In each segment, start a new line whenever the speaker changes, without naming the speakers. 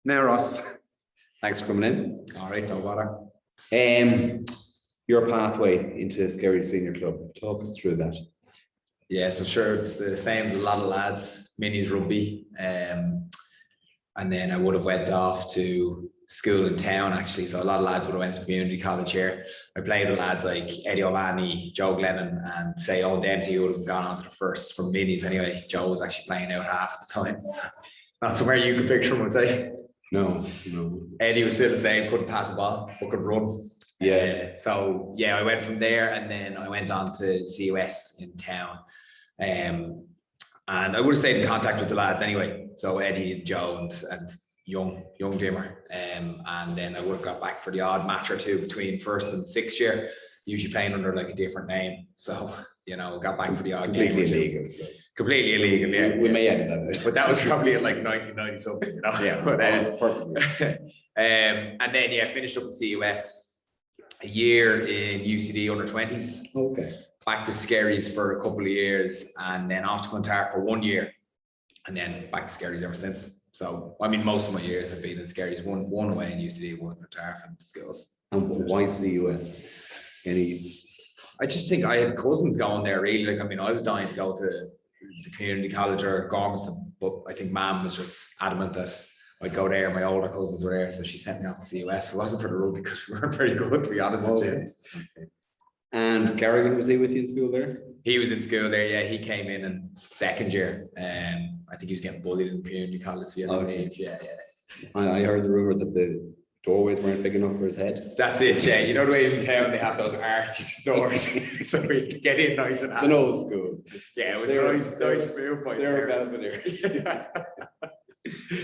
Now, Ross, thanks for coming in.
All right, no bother.
Your pathway into Skerries Senior Club, talk us through that.
Yeah, so sure, it's the same as a lot of lads, minis rugby. And then I would have went off to school in town, actually. So a lot of lads would have went to community college here. I played with lads like Eddie O'Mahony, Joe Glennon, and say Owen Dempsey, who would have gone on to the first from minis anyway. Joe was actually playing out half the time. Not somewhere you could picture him, would say.
No.
Eddie was still the same, couldn't pass the ball, but could run.
Yeah.
So yeah, I went from there, and then I went on to CUS in town. And I would have stayed in contact with the lads anyway. So Eddie and Joe and young Dimmer. And then I would have got back for the odd match or two between first and sixth year, usually playing under like a different name. So, got back for the odd game. Completely illegal, yeah.
We may end that.
But that was probably in like 1990 something,
Yeah,
but
perfect.
and then finished up in CUS, a year in UCD under 20s.
Okay.
Back to Skerries for a couple of years, and then off to Clontarf for 1 year, and then back to Skerries ever since. So I mean, most of my years have been in Skerries, one away in UCD, one in Clontarf and schools.
And why CUS?
I just think I had cousins going there really. Like, I mean, I was dying to go to the community college or Gormiston, but I think Mum was just adamant that I'd go there. My older cousins were there, so she sent me off to CUS. It wasn't for the rugby because we weren't very good, to be honest with you.
Okay. And Garrigan, was he with you in school there?
He was in school there, yeah. He came in second year. I think he was getting bullied in community college. Yeah.
I heard the rumor that the doorways weren't big enough for his head.
That's it, yeah. You know the way in town they have those arched doors, so we could get in nice and
It's an old school.
Yeah, it was nice smooth point.
They're a Belvedere.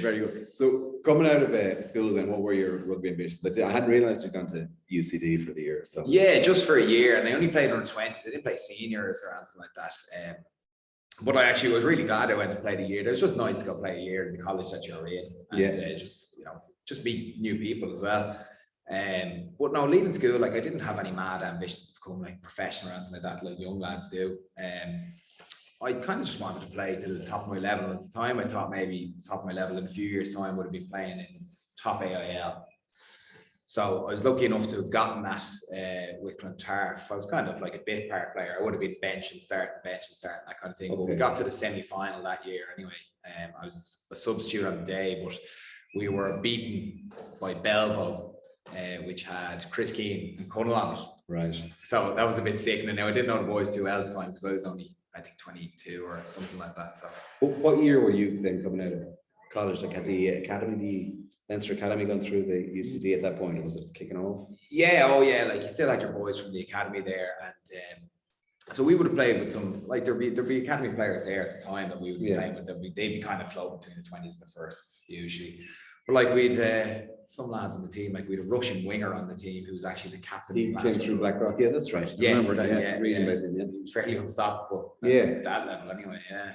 Very good. So coming out of school, then what were your rugby ambitions? I hadn't realised you'd gone to UCD for the year. So
yeah, just for a year, and I only played under 20s. I didn't play seniors or anything like that. But I actually was really glad I went to play the year. It was just nice to go play a year in the college that you're in, and just meet new people as well. But no, leaving school, like I didn't have any mad ambitions to become like professional or anything like that, like young lads do. I kind of just wanted to play to the top of my level. At the time, I thought maybe top of my level in a few years' time would have been playing in top AIL. So I was lucky enough to have gotten that with Clontarf. I was kind of like a bit part player. I would have been bench and start, that kind of thing. Okay. But we got to the semi-final that year anyway. I was a substitute on the day, but we were beaten by Belleville, which had Chris Keane and Connell on it.
Right.
So that was a bit sickening. Now I didn't know the boys too well at the time because I was only, I think, 22 or something like that. So
what year were you then coming out of college? Like had the academy, the Leinster Academy gone through the UCD at that point? Was it kicking off?
Yeah, like you still had your boys from the academy there, and so we would have played with some, like there'd be academy players there at the time that we would be playing with. They'd be kind of floating between the 20s and the firsts usually. But like we'd some lads on the team, like we'd a Russian winger on the team who was actually the captain.
He came through Blackrock. Yeah, that's right.
Yeah,
I remember that. Reading about him.
He was fairly unstoppable. That level anyway. Yeah.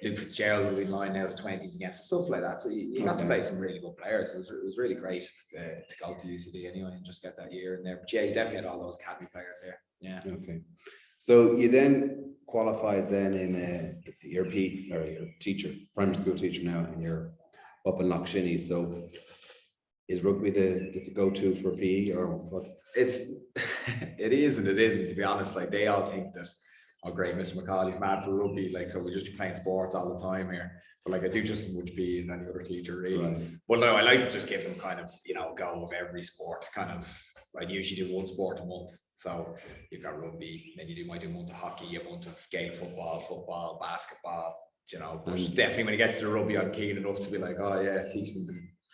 Luke Fitzgerald would be lying out of 20s against stuff like that. So you got to play some really good players. It was really great to go to UCD anyway and just get that year in there. But yeah, you definitely had all those academy players there. Yeah.
Okay. So you then qualified then in your PE or your teacher, primary school teacher now, and you're up in Lochshinny. So is rugby the go-to for PE or what?
It is and it isn't, to be honest. Like they all think that, oh great, Mr. McAuley's mad for rugby, like so we just be playing sports all the time here. But like I do just as much PE as any other teacher really. Right. Well no, I like to just give them kind of, go of every sport, kind of like usually do one sport a month. So you've got rugby, then you might do a month of hockey, a month of Gaelic football, basketball, but definitely when it gets to the rugby, I'm keen enough to be like, oh yeah, teach them,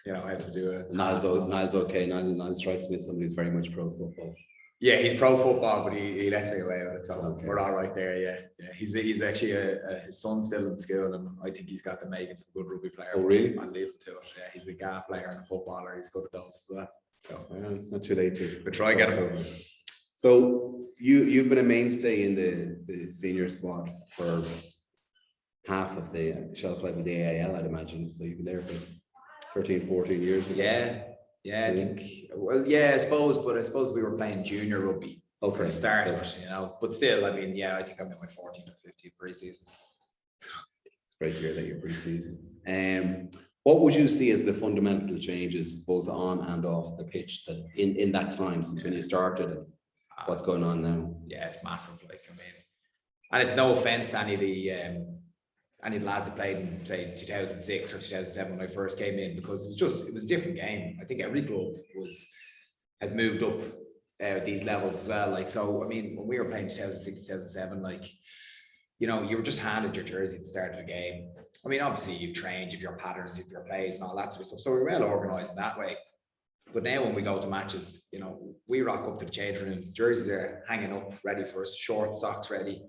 how to do it.
Niall's okay. Niall strikes me as somebody who's very much pro football.
Yeah, he's pro football, but he lets me away with it, so we're all right there. Yeah. He's actually his son's still in school, and I think he's got the makings of a good rugby player.
Oh really?
I'll leave him to it. Yeah, he's a GAA player and a footballer. He's good at those as well. So
it's not too late to.
But try and get him.
So you've been a mainstay in the senior squad for half of the shelf life of the AIL, I'd imagine. So you've been there for 13, 14 years.
Yeah, I think. Well, yeah, I suppose we were playing junior rugby for the start of it, But still, I mean, I think I'm in my 14th or 15th pre-season.
It's great to hear that you're pre-season. What would you see as the fundamental changes both on and off the pitch that in that time since when you started and what's going on now?
Yeah, it's massive. Like, I mean, and it's no offense to any of the lads that played in, say, 2006 or 2007 when I first came in, because it was a different game. I think every club has moved up these levels as well. Like, so, I mean, when we were playing 2006, 2007, like, you know, you were just handed your jersey at the start of the game. I mean, obviously you've trained, you've your patterns, you've your plays and all that sort of stuff. So we're well organized in that way. But now when we go to matches, you know, we rock up to the change rooms, jerseys are hanging up, ready for us, shorts, socks ready.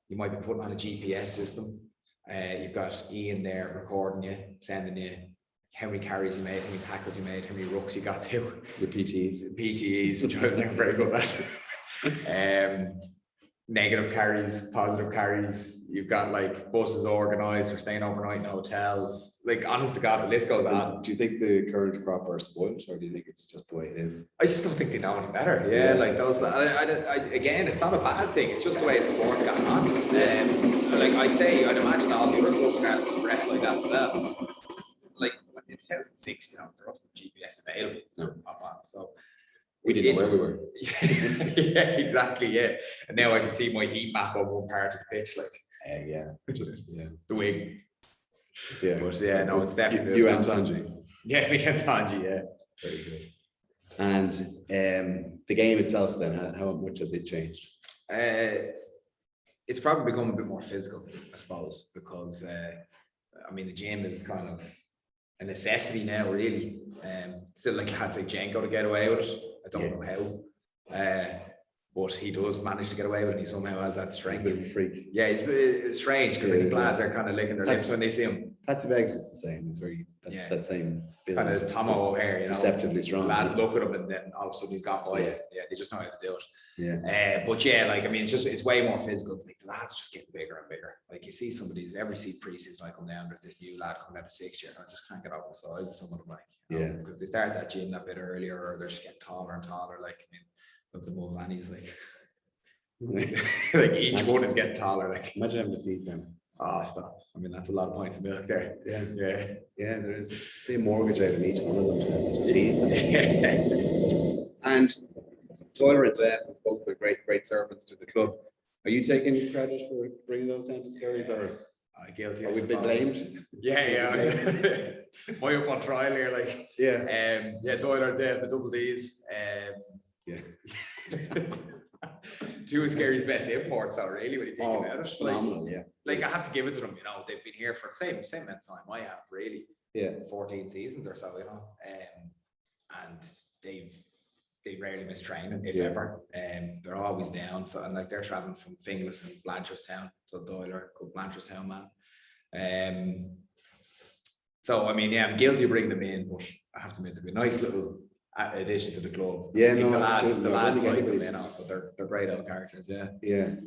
You might be putting on a GPS system. You've got Ian there recording you, sending you how many carries you made, how many tackles you made, how many rucks you got to.
Your PTEs,
which I was never very good at. Negative carries, positive carries. You've got like buses organized. We're staying overnight in hotels. Like, honest to God, the list goes on.
Do you think the current crop are spoiled, or do you think it's just the way it is?
I just don't think they know any better. Yeah, like those. Again, it's not a bad thing. It's just the way the sport's gotten on. Like I'd imagine all the other clubs are progress like that as well. Like in 2006, you know, there wasn't GPS available.
No.
So
we didn't know where we were.
Yeah, exactly. Yeah, and now I can see my heat map on one part of the pitch, like the wing.
Yeah,
but yeah, no, it's definitely
you and Tanji.
Yeah, me and Tanji. Yeah,
very good. And the game itself, then, how much has it changed?
It's probably become a bit more physical, I suppose, because I mean, the gym is kind of a necessity now, really. Still, like lads like Jenko to get away with it. I don't know how, but he does manage to get away with it. He somehow has that strength.
He's a bit of a freak.
Yeah, it's strange because I think lads are kind of licking their lips when they see him.
Patsy Beggs was the same. He's very that same
kind of Tomo O'Hare, you know,
deceptively strong.
Lads look at him and then all of a sudden he's gone by. Yeah, they just know how to do it.
Yeah.
But yeah, like, I mean, it's way more physical. Like, the lads just getting bigger and bigger. Like, you see some of these every pre-season I come down, there's this new lad coming out of 6th year, and I just can't get over the size of some of them, like, you know, because they start that gym that bit earlier, or they're just getting taller and taller. Like, I mean, look at the Mulvaney's, like like each one is getting taller. Like,
imagine having to feed them.
Oh, stop. I mean, that's a lot of pints of milk there.
Yeah, there is. Say a mortgage out of each one of them to feed them. And Tyler and Dave have both been great servants to the club. Are you taking credit for bringing those down to Skerries, or
guilty?
Are we been blamed?
Yeah. My up on trial here, like. Yeah, Tyler and Dave, the double D's. Two of Skerries' best imports, though, really, when you think about it.
Phenomenal,
like, I have to give it to them, you know, they've been here for the same amount of time I have, really. 14 seasons or so, you know. And they rarely miss training, if ever. They're always down. So, and like, they're traveling from Finglas and Blanchardstown. So Doyler, good Blanchardstown man. So I mean, I'm guilty of bringing them in, but I have to admit, they'd be a nice little addition to the club.
Yeah,
I think
the
lads like them,
you
you know, so they're great old characters.
Yeah.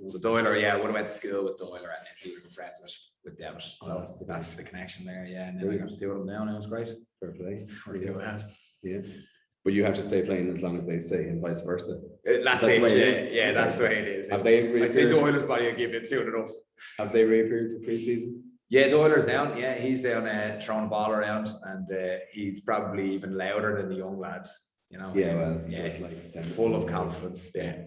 So Doyler, would have went to school with Doyler, and then he was friends with Devitt. So that's the connection there. Yeah, and then I got to two of them down. It was great.
Fair play.
Yeah.
But you have to stay playing as long as they stay, and vice versa.
That's it. Yeah, that's the way it is.
Have they reappeared?
I'd say Doyler's body will give it soon enough.
Have they reappeared for pre-season?
Yeah, Doyler's down. Yeah, he's down throwing a ball around, and he's probably even louder than the young lads. You know.
Yeah, well, just like
full of confidence. Yeah.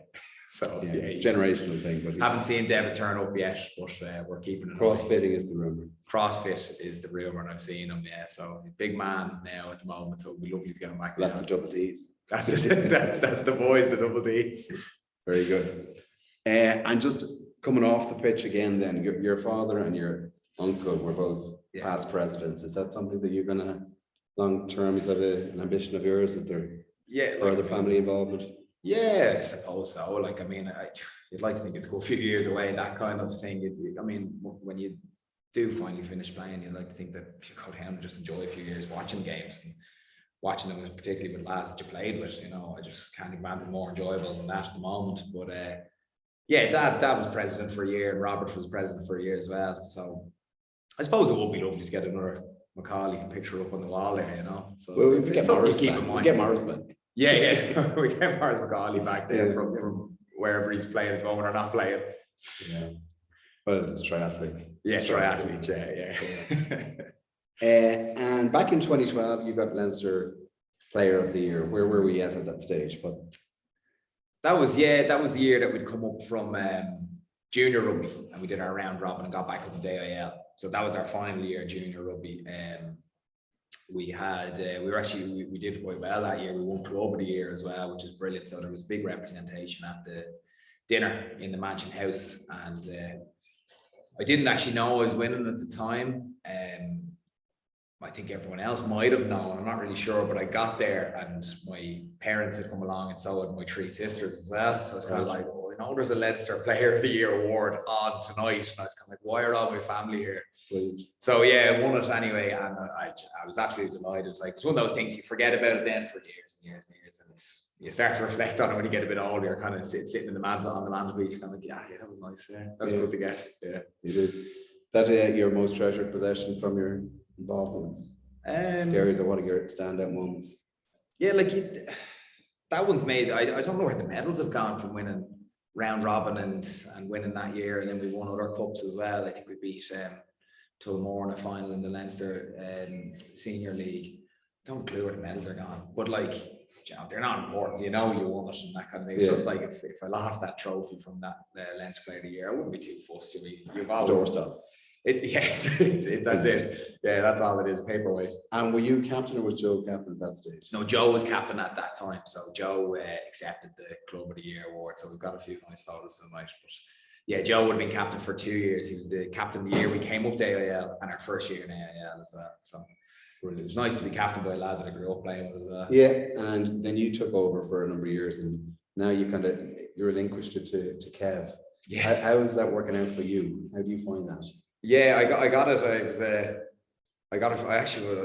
So
it's a generational thing. But
haven't seen David turn up yet, but we're keeping it.
CrossFitting is the rumor.
CrossFit is the rumor, and I've seen him. Yeah, so big man now at the moment. So it'll be lovely to get him back.
That's the double D's.
That's the boys, the double D's.
Very good. And just coming off the pitch again, then your father and your uncle were both past presidents. Is that something that you're gonna long term? Is that an ambition of yours? Is there further family involvement?
Yeah, I suppose so. Like, I mean, you'd like to think it's a few years away, that kind of thing. I mean, when you do finally finish playing, you'd like to think that you go down and just enjoy a few years watching games and watching them, particularly with lads that you played with. You know, I just can't think of anything more enjoyable than that at the moment. But Dad was president for a year, and Robert was president for a year as well. So I suppose it would be lovely to get another McAuley picture up on the wall there, you know. So
well, we get Morris
keep in mind.
We get Morris back.
Yeah. We get Morris McAuley back there from wherever he's playing at the moment or not playing.
Yeah. Well, it's triathlete.
Yeah, triathlete. Yeah.
And back in 2012, you got Leinster Player of the Year. Where were we at that stage? But
that was the year that we'd come up from junior rugby, and we did our round robin and got back up to AIL. So that was our final year junior rugby. We did quite well that year. We won Club of the Year as well, which is brilliant. So there was big representation at the dinner in the Mansion House, and I didn't actually know I was winning at the time. I think everyone else might have known. I'm not really sure, but I got there, and my parents had come along, and so had my three sisters as well. So it's kind of like, oh, there's a Leinster Player of the Year award on tonight, and I was kind of like, why are all my family here? So yeah, I won it anyway, and I was absolutely delighted. Like, it's one of those things you forget about it then for years and years and years, and you start to reflect on it when you get a bit older. You're kind of sitting in the mantelpiece. You're kind of like, yeah, that was nice. Yeah, that was good to get. Yeah,
it is. That your most treasured possession from your involvement? Skerries are one of your standout moments.
Yeah, like that one's made. I don't know where the medals have gone from winning round robin and winning that year, and then we won other cups as well. I think we beat Tullamore in a final in the Leinster Senior League. Don't have a clue where the medals are gone, but like, they're not important. You won it and that kind of thing. It's just like if I lost that trophy from that Leinster Player of the Year, I wouldn't be too fussed. You've always
doorstop.
That's it. Yeah, that's all it is, paperweight.
And were you captain or was Joe captain at that stage?
No, Joe was captain at that time. So Joe accepted the Club of the Year award. So we've got a few nice photos tonight. But yeah, Joe would have been captain for 2 years. He was the captain of the year we came up to AIL, and our first year in AIL as well. So it was nice to be captain by a lad that I grew up playing with as well.
Yeah, and then you took over for a number of years, and now you relinquished it to Kev. Yeah. How is that working out for you? How do you find that?
Yeah, I got it. I was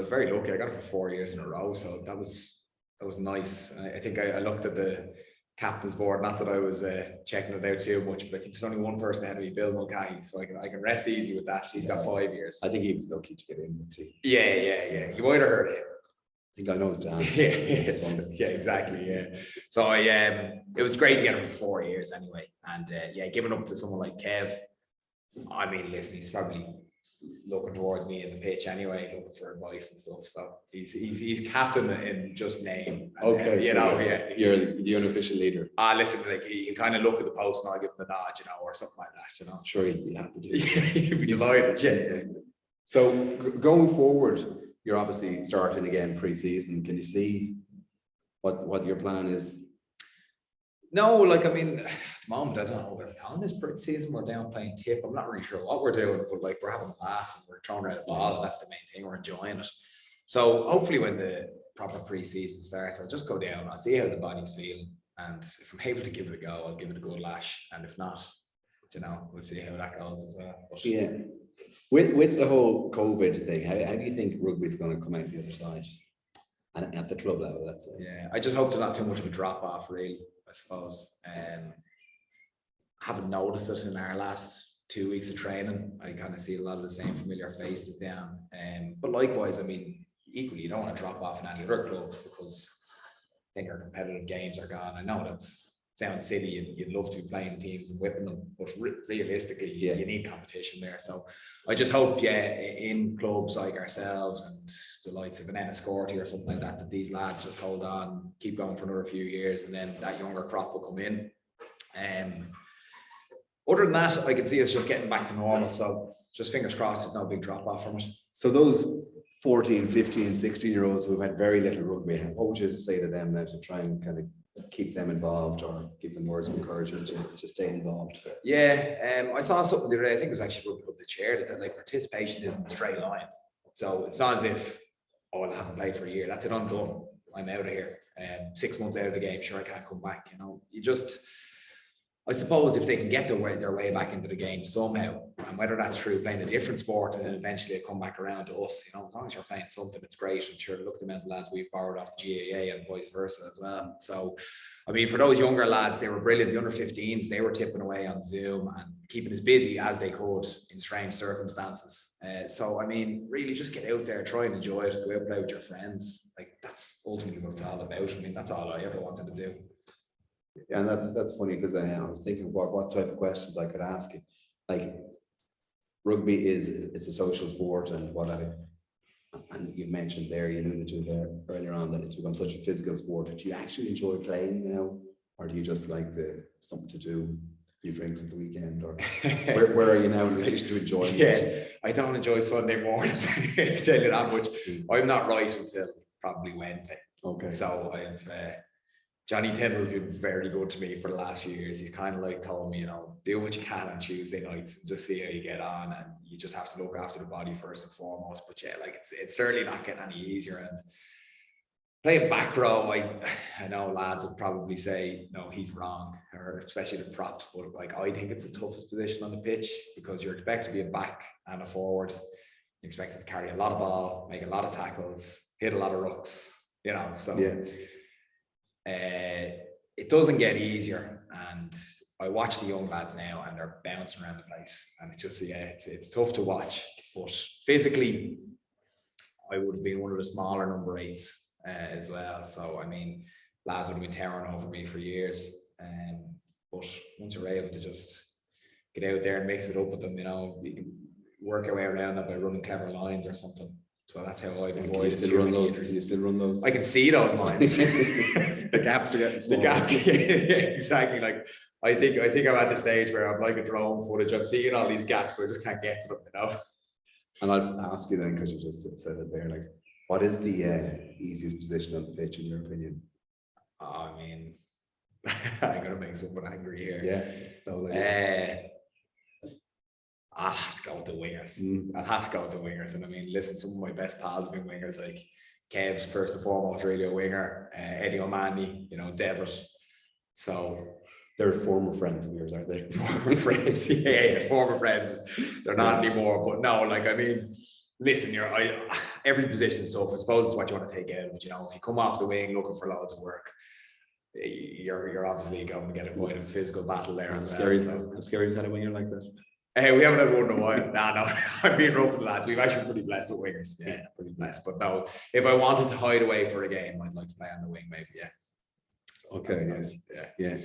very lucky. I got it for 4 years in a row, so that was nice. I think I looked at the captain's board. Not that I was checking it out too much, but I think there's only one person ahead of me, Bill Mulcahy, so I can rest easy with that. He's got 5 years.
I think he was lucky to get in the team.
Yeah. You might have heard him.
I think I know his dad.
Yeah, exactly. Yeah. So it was great to get him for 4 years anyway, and giving up to someone like Kev. I mean, listen, he's probably looking towards me in the pitch anyway, looking for advice and stuff. So he's captain in just name. And,
okay, you're the unofficial leader.
Listen, like he'll kind of look at the post and I'll give him the nod, or something like that.
I'm sure he'd be happy to.
He'd be delighted. Yeah.
So going forward, you're obviously starting again pre-season. Can you see what your plan is?
No, like, I mean, at the moment, I don't know what we're on this season. We're down playing tip. I'm not really sure what we're doing, but like, we're having a laugh and we're throwing out a ball, and that's the main thing. We're enjoying it. So hopefully when the proper pre-season starts, I'll just go down. I'll see how the body's feeling. And if I'm able to give it a go, I'll give it a good lash. And if not, we'll see how that goes as well. But,
yeah. With the whole COVID thing, how do you think rugby is going to come out the other side? And at the club level, let's say.
Yeah, I just hope there's not too much of a drop off, really. I suppose. Haven't noticed it in our last 2 weeks of training. I kind of see a lot of the same familiar faces down. But likewise, I mean, equally, you don't want to drop off in any other club because I think our competitive games are gone. I know that sounds silly. You'd love to be playing teams and whipping them, but realistically, you need competition there. So I just hope, in clubs like ourselves and the likes of an Enniscorthy or something like that, that these lads just hold on, keep going for another few years, and then that younger crop will come in. Other than that, I can see us just getting back to normal. So just fingers crossed, there's no big drop off from it.
So those 14, 15, 16-year-olds who've had very little rugby, what would you say to them now to try and kind of keep them involved or give them words of encouragement to stay involved?
Yeah, I saw something the other day. I think it was actually Rugby Club the Chair that like participation isn't a straight line. So it's not as if, I haven't played for a year. That's it. I'm done. I'm out of here. 6 months out of the game. Sure, I can't come back. You just. I suppose if they can get their way back into the game somehow, and whether that's through playing a different sport and then eventually they come back around to us, as long as you're playing something, it's great. And sure, look at the amount of lads we've borrowed off the GAA and vice versa as well. So, I mean, for those younger lads, they were brilliant. The under 15s, they were tipping away on Zoom and keeping as busy as they could in strange circumstances. So, I mean, really just get out there, try and enjoy it, go out and play with your friends. Like, that's ultimately what it's all about. I mean, that's all I ever wanted to do.
And that's funny because I was thinking what type of questions I could ask you. Like, rugby it's a social sport and what have you. And you mentioned there, you alluded to there earlier on, that it's become such a physical sport. Do you actually enjoy playing now? Or do you just like something to do, a few drinks at the weekend? Or where are you now in relation to enjoying it?
I don't enjoy Sunday mornings. I can tell you that much. I'm not right until probably Wednesday.
Okay.
So I've Johnny Tyndall's been very good to me for the last few years. He's kind of like told me, you know, do what you can on Tuesday nights and just see how you get on, and you just have to look after the body first and foremost. But yeah, like it's certainly not getting any easier. And playing back row, I know lads would probably say, no, he's wrong, or especially the props, but like I think it's the toughest position on the pitch, because you're expected to be a back and a forward. You're expected to carry a lot of ball, make a lot of tackles, hit a lot of rucks, you know. So it doesn't get easier. And I watch the young lads now, and they're bouncing around the place, and it's just it's tough to watch. But physically, I would have been one of the smaller number 8s. As well. So I mean, lads would have been towering over me for years. But once you're able to just get out there and mix it up with them, you know, you can work your way around that by running clever lines or something. So that's how I've avoided.
You still run those?
I can see those lines.
The gaps are getting smaller.
The gaps, yeah, exactly. Like I think I'm at the stage where I'm like a drone footage. I'm seeing all these gaps where I just can't get to them, you know. And
I'll ask you then, because you just said it there, like, what is the easiest position on the pitch in your opinion?
I mean, I'm gonna make someone angry here.
Yeah, it's totally.
I'll have to go with the wingers. I'll have to go with the wingers. And I mean, listen, some of my best pals have been wingers. Like Kev's first and foremost really a winger. Eddie O'Mahony, you know, Devitt. So
they're former friends of yours, aren't they?
Former friends, yeah, former friends. They're not anymore. But no, like I mean, listen, every position is tough. I suppose it's what you want to take out. But you know, if you come off the wing looking for loads of work, you're obviously going to get a quite a physical battle there.
Skerries had a winger like that.
We haven't had one in a while. No, I'm being rough with the lads. We've actually pretty blessed with wingers. Yeah, pretty blessed. But no, if I wanted to hide away for a game, I'd like to play on the wing, maybe. Yeah.
Okay. Yes. Yeah.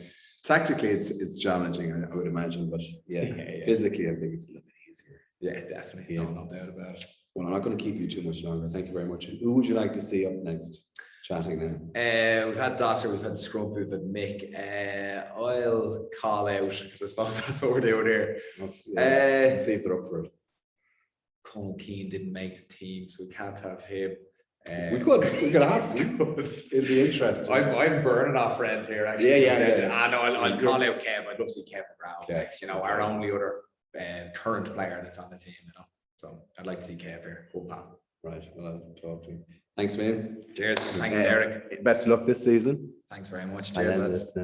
Tactically, it's challenging, I would imagine, but physically, I think it's a little bit easier.
Yeah, definitely. No doubt about it.
Well, I'm not going to keep you too much longer. Thank you very much. Who would you like to see up next? Chatting now.
We've had Dosser, we've had Scrump, we've had Mick. I'll call out, because I suppose that's what we're doing here.
Let's see if they're up for it.
Conal Keane didn't make the team, so we can't have him.
We could ask him. It'd be interesting.
I'm burning off friends here, actually.
Yeah.
I know. I'll call out Kev. I'd love to see Kevin Brown next. You know, our only other current player that's on the team. You know, so I'd like to see Kev here. Cool, pal.
Right. Well, I'll talk to you. Thanks, man.
Cheers. Thanks, Derek.
Best of luck this season.
Thanks very much. Cheers.